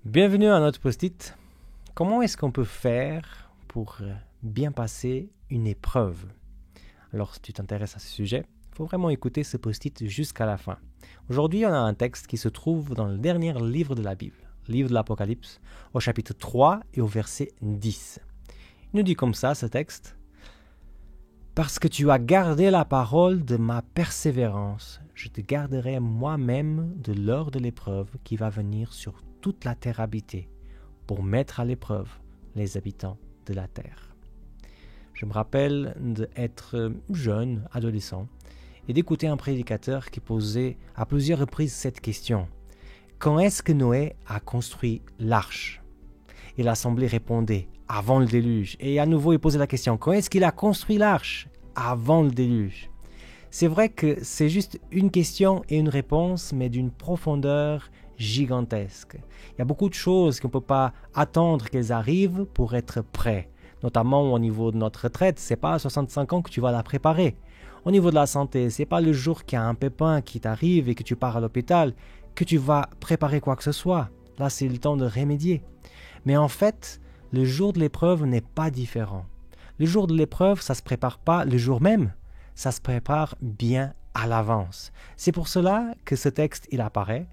Bienvenue à notre post-it. Comment est-ce qu'on peut faire pour bien passer une épreuve? Alors, si tu t'intéresses à ce sujet, il faut vraiment écouter ce post-it jusqu'à la fin. Aujourd'hui, on a un texte qui se trouve dans le dernier livre de la Bible, livre de l'Apocalypse, au chapitre 3 et au verset 10. Il nous dit comme ça, ce texte: « Parce que tu as gardé la parole de ma persévérance, je te garderai moi-même de l'heure de l'épreuve qui va venir sur toute la terre habitée, pour mettre à l'épreuve les habitants de la terre. » Je me rappelle d'être jeune, adolescent, et d'écouter un prédicateur qui posait à plusieurs reprises cette question: quand est-ce que Noé a construit l'arche? Et l'assemblée répondait: avant le déluge. Et à nouveau, il posait la question: quand est-ce qu'il a construit l'arche? Avant le déluge. C'est vrai que c'est juste une question et une réponse, mais d'une profondeur gigantesque. Il y a beaucoup de choses qu'on ne peut pas attendre qu'elles arrivent pour être prêts. Notamment au niveau de notre retraite, c'est pas à 65 ans que tu vas la préparer. Au niveau de la santé, c'est pas le jour qu'il y a un pépin qui t'arrive et que tu pars à l'hôpital que tu vas préparer quoi que ce soit. Là, c'est le temps de remédier. Mais en fait, le jour de l'épreuve n'est pas différent. Le jour de l'épreuve, ça ne se prépare pas le jour même. Ça se prépare bien à l'avance. C'est pour cela que ce texte, il apparaît.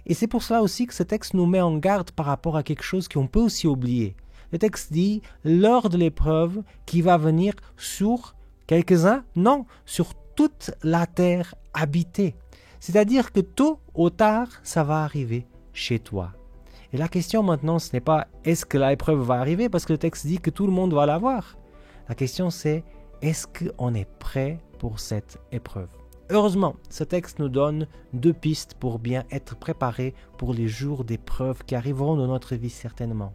Et c'est pour cela aussi que ce texte nous met en garde par rapport à quelque chose qu'on peut aussi oublier. Le texte dit « lors de l'épreuve qui va venir sur quelques-uns, non, sur toute la terre habitée. » C'est-à-dire que tôt ou tard, ça va arriver chez toi. Et la question maintenant, ce n'est pas « est-ce que l'épreuve va arriver ?» parce que le texte dit que tout le monde va l'avoir. La question c'est « est-ce qu'on est prêt pour cette épreuve ?» Heureusement, ce texte nous donne deux pistes pour bien être préparé pour les jours d'épreuve qui arriveront dans notre vie certainement.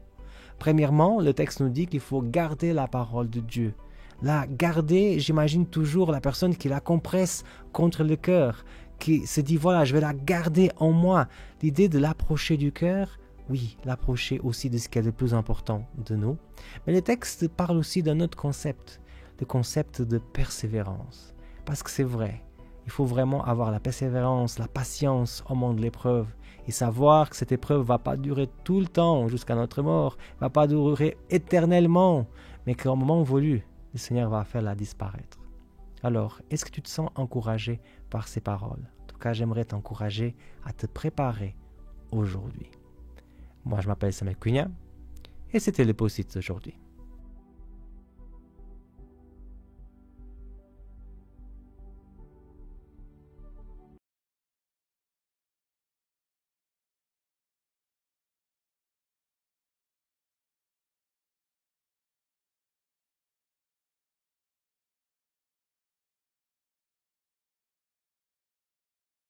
Premièrement, le texte nous dit qu'il faut garder la parole de Dieu. La garder, j'imagine toujours la personne qui la compresse contre le cœur, qui se dit voilà, je vais la garder en moi. L'idée de l'approcher du cœur, oui, l'approcher aussi de ce qui est le plus important de nous. Mais le texte parle aussi d'un autre concept, le concept de persévérance. Parce que c'est vrai, il faut vraiment avoir la persévérance, la patience au moment de l'épreuve et savoir que cette épreuve ne va pas durer tout le temps jusqu'à notre mort, ne va pas durer éternellement, mais qu'au moment voulu, le Seigneur va faire la disparaître. Alors, est-ce que tu te sens encouragé par ces paroles? En tout cas, j'aimerais t'encourager à te préparer aujourd'hui. Moi, je m'appelle Samuel Cunha et c'était le post-it d'aujourd'hui.